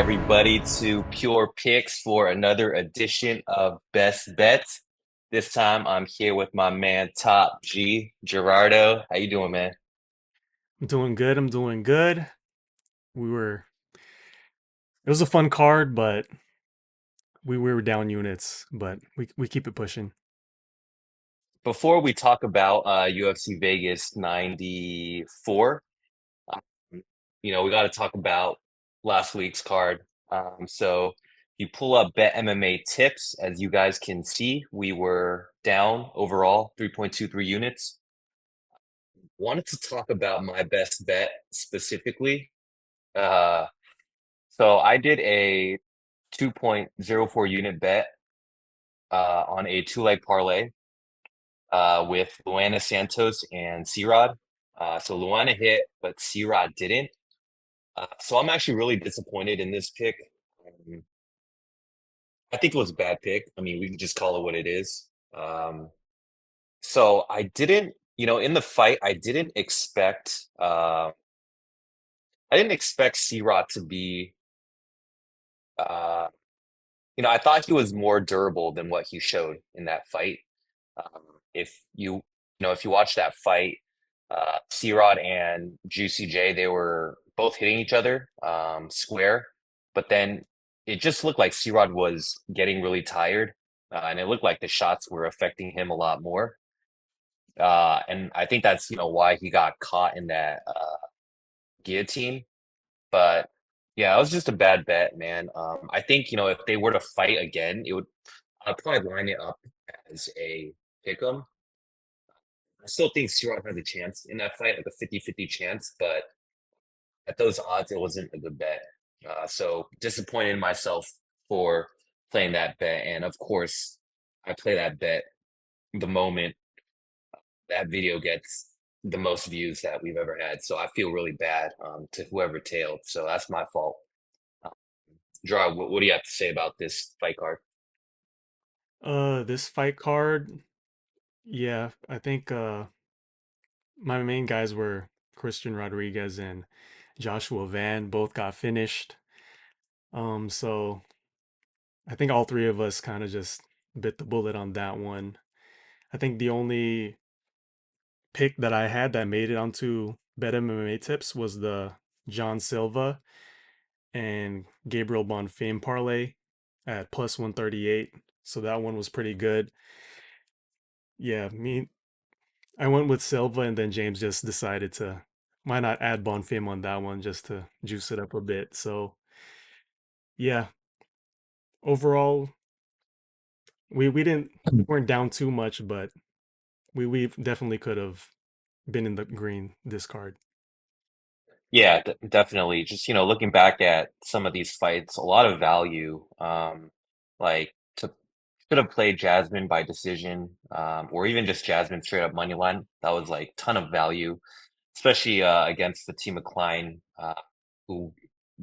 everybody to Pure Picks for another edition of Best Bets. This time I'm here with my man Top G, Gerardo. How you doing, man? I'm doing good. I'm doing good. We were it was a fun card, but we were down units, but we keep it pushing. Before we talk about UFC Vegas 94, um, we got to talk about last week's card. So you pull up Bet MMA tips, as you guys can see, we were down overall 3.23 units. Wanted to talk about my best bet specifically. Uh, so I did a 2.04 unit bet on a two-leg parlay with Luana Santos and CeeRod. So Luana hit, but CeeRod didn't. So I'm actually really disappointed in this pick. Um, I think it was a bad pick. I mean, we can just call it what it is. So I didn't, in the fight, I didn't expect CeeRod to be uh, I thought he was more durable than what he showed in that fight. If if you watch that fight, C-Rod and Juicy J, they were both hitting each other square, but then it just looked like C-Rod was getting really tired, and it looked like the shots were affecting him a lot more. And I think that's why he got caught in that guillotine. But yeah, it was just a bad bet, man. I think, if they were to fight again, I'd probably line it up as a pick 'em. I still think C-Rod has a chance in that fight, like a 50-50 chance, but at those odds, it wasn't a good bet. So disappointed in myself for playing that bet. And of course, I play that bet the moment that video gets the most views that we've ever had. So I feel really bad to whoever tailed. So that's my fault. Uh, Gerard, what do you have to say about this fight card? This fight card, yeah, I think my main guys were Christian Rodriguez and Joshua Van, both got finished. So I think all three of us kind of just bit the bullet on that one. I think the only pick that I had that made it onto Bet MMA tips was the John Silva and Gabriel Bonfim parlay at plus 138. So that one was pretty good. Yeah, I went with Silva and then James just decided to why not add Bonfim on that one just to juice it up a bit. So yeah, overall we didn't weren't down too much, but we definitely could have been in the green this card. Yeah, definitely. Just, looking back at some of these fights, a lot of value. Like to should have played Jasmine by decision, or even just Jasmine straight up money line. That was like ton of value, especially against the team of Klein, who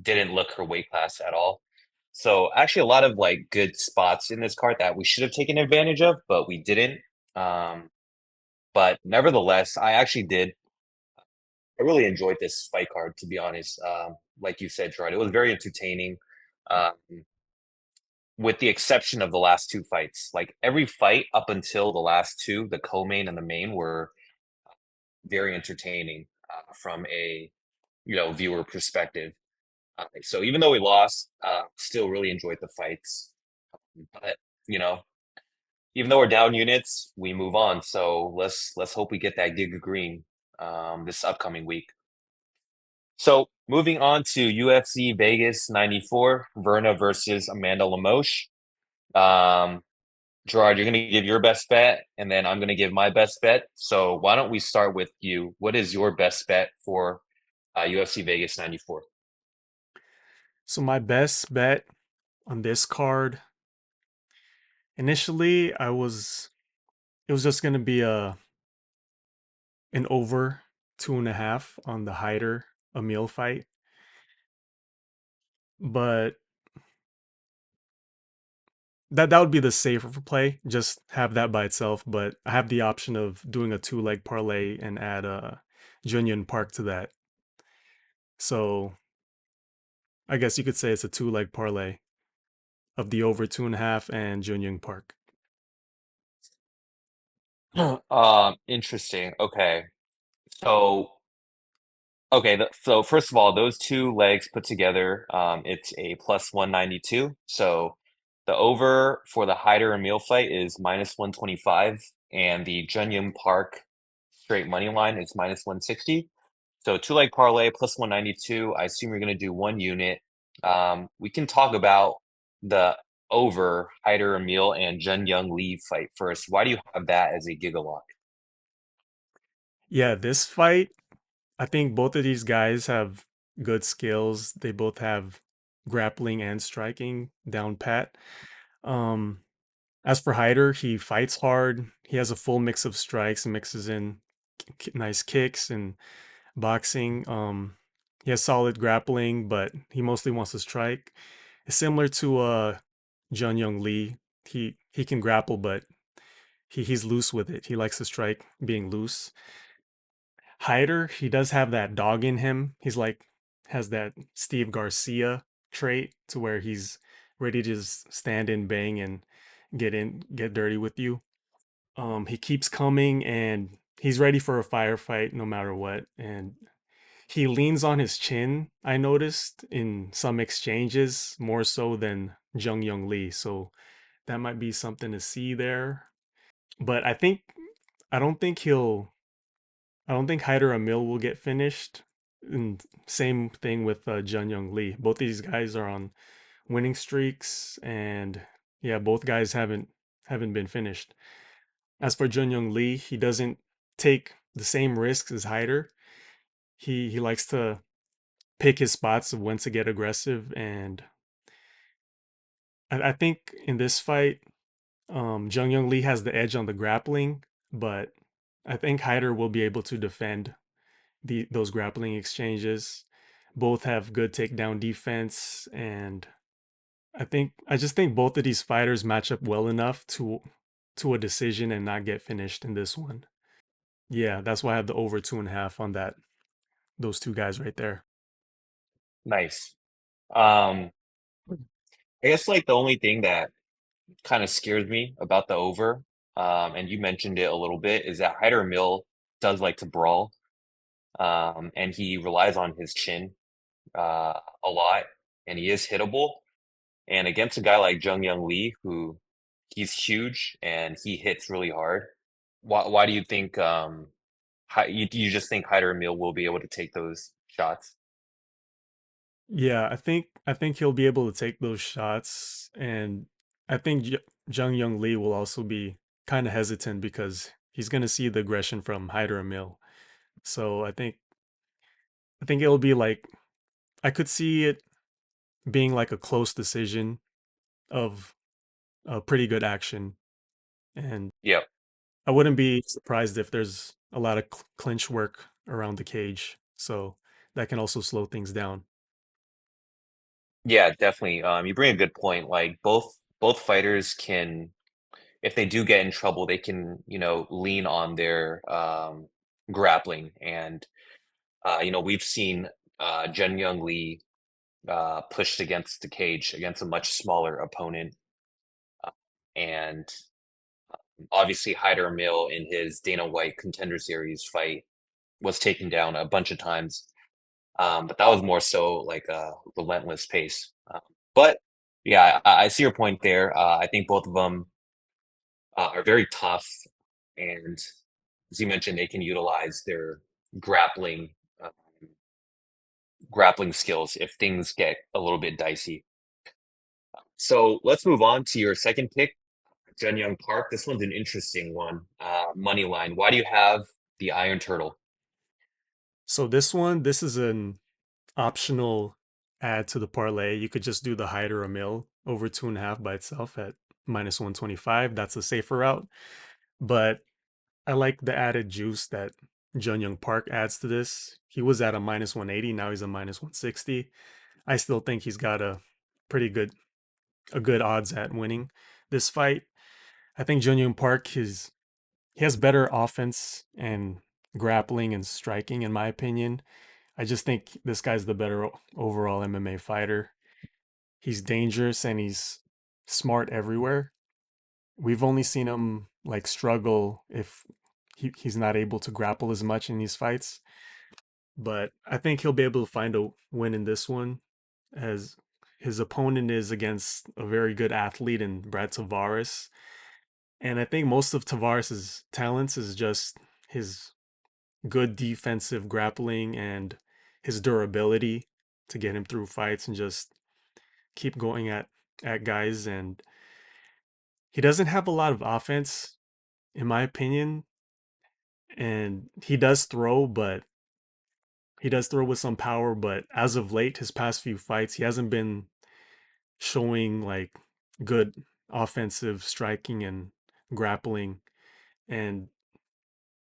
didn't look her weight class at all. So actually, a lot of like good spots in this card that we should have taken advantage of, but we didn't. Um, but nevertheless, I really enjoyed this fight card, to be honest. Like you said, Gerard, it was very entertaining, um, with the exception of the last two fights. Like every fight up until the last two, the co-main and the main, were very entertaining from a viewer perspective. So even though we lost, still really enjoyed the fights. But you know, even though we're down units, we move on. So let's hope we get that Giga Green this upcoming week. So moving on to UFC Vegas 94, Verna versus Amanda Lemos. Um, Gerard, you're going to give your best bet, and then I'm going to give my best bet. So why don't we start with you? What is your best bet for UFC Vegas 94? So my best bet on this card, initially it was just gonna be an over 2.5 on the Hyder Amil fight. But that would be the safer play, just have that by itself. But I have the option of doing a two-leg parlay and add Junyon Park to that. So I guess you could say it's a two-leg parlay of the over 2.5 and Junyoung Park. Interesting. Okay. So, okay, so first of all, those two legs put together, it's a plus 192. So the over for the Hyder Amil fight is minus 125, and the Jeong Park straight money line is minus 160. So two leg parlay plus 192. I assume you're going to do one unit. We can talk about the over Hyder Amil and Young Lee fight first. Why do you have that as a gigalock? Yeah, this fight, I think both of these guys have good skills. They both have grappling and striking down pat. Um, as for Hyder, he fights hard. He has a full mix of strikes and mixes in nice kicks and boxing. He has solid grappling, but he mostly wants to strike. It's similar to Young Lee. He can grapple, but he's loose with it. He likes to strike being loose. Hyder, he does have that dog in him. He's like has that Steve Garcia trait to where he's ready to just stand in, bang, and get dirty with you. He keeps coming and he's ready for a firefight no matter what. And he leans on his chin, I noticed in some exchanges more so than Young Lee. So that might be something to see there. But I don't think he'll I don't think Hyder Amil will get finished. And same thing with Young Lee. Both these guys are on winning streaks, and yeah, both guys haven't been finished. As for Young Lee, he doesn't take the same risks as Hyder. He likes to pick his spots of when to get aggressive, and I think in this fight, Young Lee has the edge on the grappling, but I think Hyder will be able to defend those grappling exchanges. Both have good takedown defense, and I just think both of these fighters match up well enough to a decision and not get finished in this one. Yeah, that's why I have the over 2.5 on those two guys right there. Nice. Um, I guess like the only thing that kind of scares me about the over, and you mentioned it a little bit, is that Hyder Mill does like to brawl, and he relies on his chin a lot, and he is hittable. And against a guy like Jung Young Lee, who he's huge and he hits really hard, why do you think you just think Hyder Mill will be able to take those shots? Yeah, I think he'll be able to take those shots, and I think Jung Young Lee will also be kind of hesitant because he's gonna see the aggression from Hyder Mill. So I think it'll be like I could see it being like a close decision of pretty good action, and Yeah. I wouldn't be surprised if there's a lot of clinch work around the cage. So that can also slow things down. Yeah, definitely. You bring a good point. Like both fighters can, if they do get in trouble, they can, lean on their grappling. And we've seen Jen Young Lee pushed against the cage against a much smaller opponent. Uh, and obviously Hyder Mill in his Dana White Contender Series fight was taken down a bunch of times. But that was more so like a relentless pace. But yeah, I see your point there. I think both of them are very tough, and as you mentioned, they can utilize their grappling uh, grappling skills if things get a little bit dicey. So let's move on to your second pick, Young Park. This one's an interesting one. Money line. Why do you have the Iron Turtle? So this is an optional add to the parlay. You could just do the Hyder or mill over 2.5 by itself at minus 125. That's a safer route. But I like the added juice that Young Park adds to this. He was at a minus 180. Now he's a minus 160. I still think he's got pretty good a good odds at winning this fight. I think Young Park he has better offense and grappling and striking in my opinion. I just think this guy's the better overall MMA fighter. He's dangerous and he's smart everywhere. We've only seen him like struggle if he's not able to grapple as much in these fights. But I think he'll be able to find a win in this one, as his opponent is against a very good athlete in Brad Tavares. And I think most of Tavares's talents is just his good defensive grappling and his durability to get him through fights and just keep going at guys. And he doesn't have a lot of offense, in my opinion. And he does throw with some power, but as of late, his past few fights, he hasn't been showing like good offensive striking and grappling. And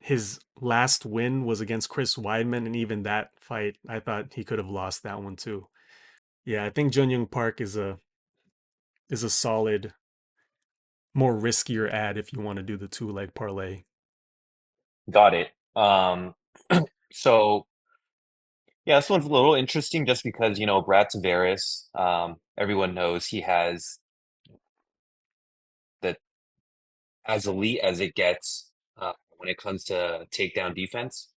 his last win was against Chris Weidman, and even that fight, I thought he could have lost that one too. Yeah, I think Jun Park is a solid, more riskier ad if you want to do the two leg parlay. Got it. So yeah, this one's a little interesting just because, Brad Tavares, everyone knows he has the as elite as it gets when it comes to takedown defense.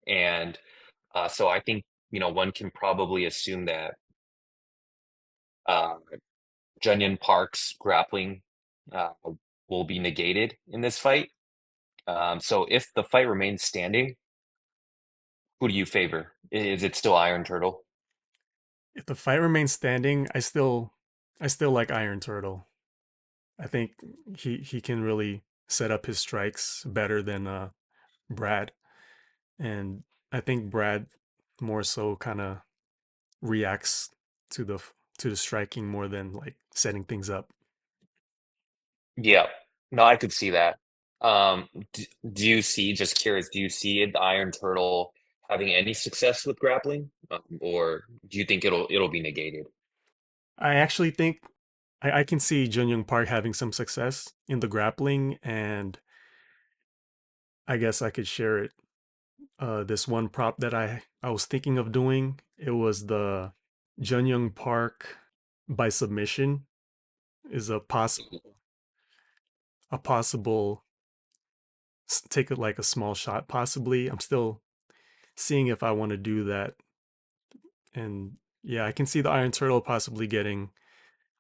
And so I think, one can probably assume that uh, Junyon Park's grappling uh, will be negated in this fight. So if the fight remains standing, who do you favor? Is it still Iron Turtle? If the fight remains standing, I still like Iron Turtle. I think he can really set up his strikes better than Brad. And I think Brad more so kind of reacts to the striking more than like setting things up. Yeah, no, I could see that. Do you see, just curious, do you see the Iron Turtle having any success with grappling? Or do you think it'll be negated? I actually think I can see Jun Young Park having some success in the grappling, and I guess I could share it. This one prop that I was thinking of doing, it was the Jun Young Park by submission is a possible take it like a small shot possibly. I'm still seeing if I want to do that. And yeah, I can see the Iron Turtle possibly getting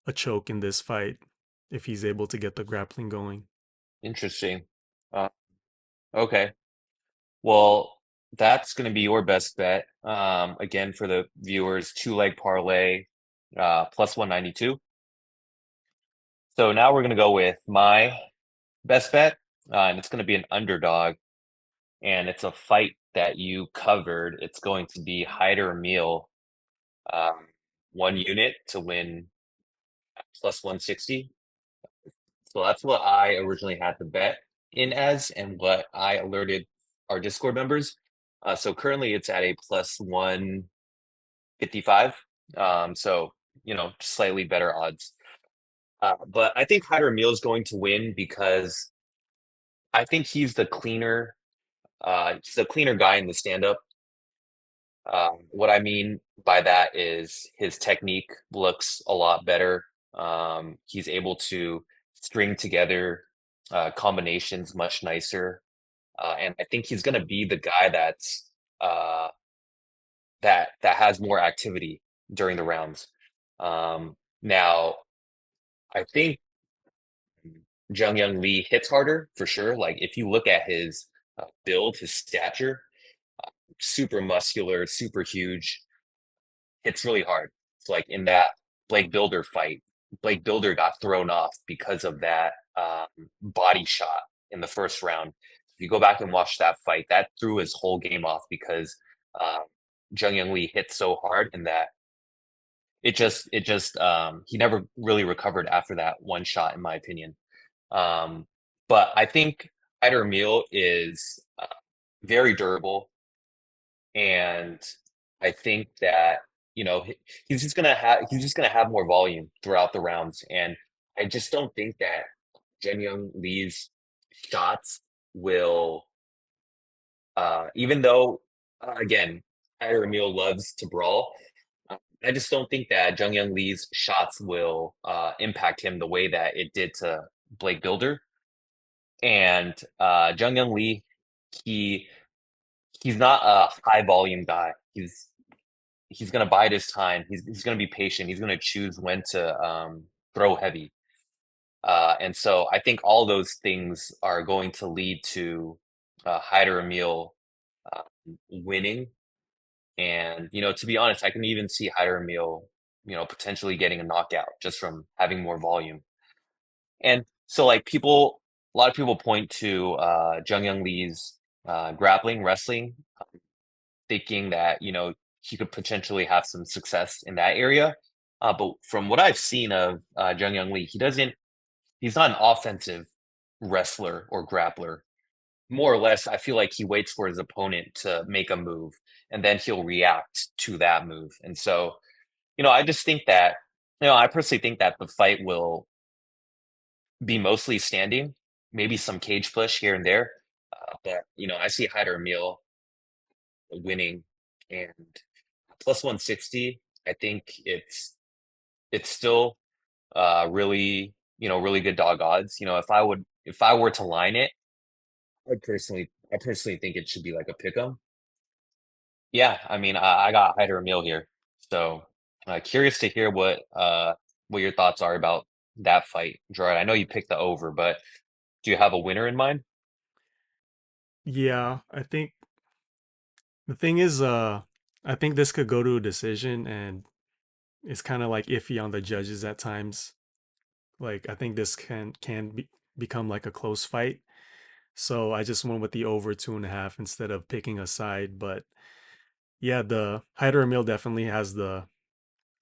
a choke in this fight if he's able to get the grappling going. Interesting. Uh, okay. Well, that's going to be your best bet. Again, for the viewers, two leg parlay, plus 192. So now we're going to go with my best bet, and it's going to be an underdog, and it's a fight that you covered. It's going to be Hyder Amil, um, 1 unit to win plus 160. So that's what I originally had the bet in as, and what I alerted our Discord members. So currently it's at a plus 155. So, slightly better odds. But I think Hyder Emil is going to win because I think he's the cleaner guy in the stand-up. What I mean by that is his technique looks a lot better. He's able to string together combinations much nicer. And I think he's going to be the guy uh, that has more activity during the rounds. Now, I think Jeong Lee hits harder for sure. Like if you look at his build, his stature, super muscular, super huge, hits really hard. It's like in that Blake Builder fight, Blake Builder got thrown off because of that body shot in the first round. If you go back and watch that fight, that threw his whole game off because um, Jung Lee hit so hard, and that he never really recovered after that one shot, in my opinion. But I think Hyder Meal is very durable, and I think that he's just gonna have more volume throughout the rounds, and I just don't think that Young Lee's shots will, even though again. Hyder Amil loves to brawl. I just don't think that Jung Lee's shots will impact him the way that it did to Blake Builder. And Jung Lee, he he's not a high volume guy. He's gonna bide his time. He's gonna be patient. He's gonna choose when to throw heavy. And so I think all those things are going to lead to Hyder Amil winning. And to be honest, I can even see Hyder Amil, potentially getting a knockout just from having more volume. And so, like a lot of people point to Jung Lee's grappling, wrestling, thinking that he could potentially have some success in that area. But from what I've seen of Jung Lee, he's not an offensive wrestler or grappler. More or less, I feel like he waits for his opponent to make a move and then he'll react to that move. And so, I just think that, I personally think that the fight will be mostly standing, maybe some cage push here and there. But, I see Hyder Emil winning and plus 160. I think it's still really good dog odds. If I were to line it, I personally think it should be like a pick 'em. Yeah, I mean, I got Hyder Emil here. So curious to hear what your thoughts are about that fight, Gerard. I know you picked the over, but do you have a winner in mind? Yeah, I think the thing is, I think this could go to a decision, and it's kind of like iffy on the judges at times. Like I think this become like a close fight. So I just went with the over 2.5 instead of picking a side. But yeah, the Hyder Emil definitely has the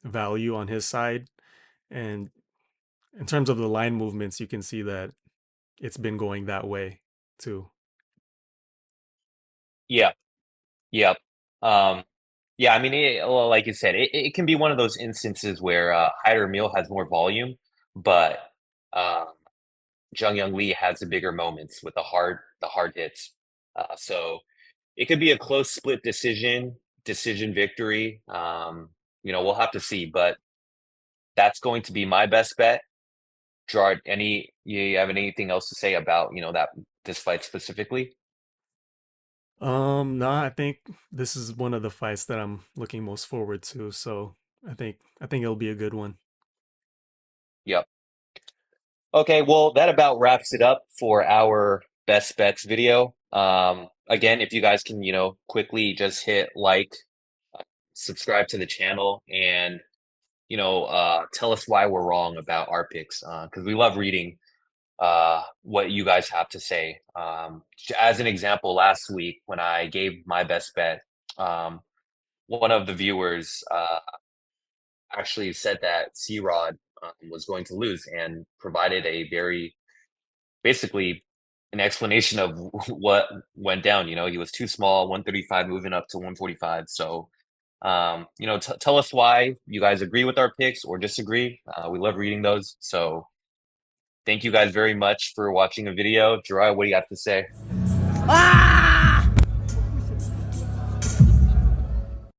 value on his side. And in terms of the line movements, you can see that it's been going that way too. Yeah, yep. Um, yeah, I mean, well, like you said, it can be one of those instances where Hyder Emil has more volume, but um, Jung Young Lee has the bigger moments with the hard hits. So it could be a close split decision victory. We'll have to see, but that's going to be my best bet. Gerard, you have anything else to say about, that this fight specifically? No, I think this is one of the fights that I'm looking most forward to. So I think it'll be a good one. Yep. Okay, well, that about wraps it up for our best bets video. Again, if you guys can, quickly just hit like, subscribe to the channel, and tell us why we're wrong about our picks, because we love reading what you guys have to say. As an example, last week when I gave my best bet, um, one of the viewers actually said that CeeRod was going to lose and provided a very basically an explanation of what went down. He was too small, 135 moving up to 145. So, tell us why you guys agree with our picks or disagree. We love reading those. So, thank you guys very much for watching the video. Gerard, what do you have to say?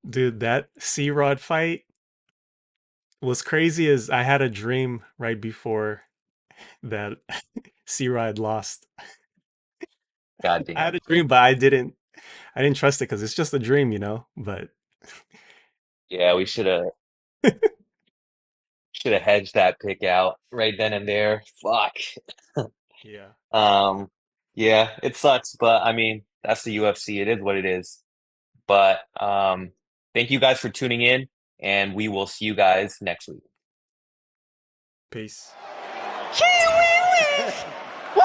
Dude, that C-Rod fight was crazy as I had a dream right before that C-Rod lost. God I damn. had a dream, but I didn't trust it because it's just a dream. But Yeah, we should have hedged that pick out right then and there. Fuck. yeah. Um, yeah, it sucks, but I mean, that's the UFC. It is what it is. But thank you guys for tuning in, and we will see you guys next week. Peace. Woo!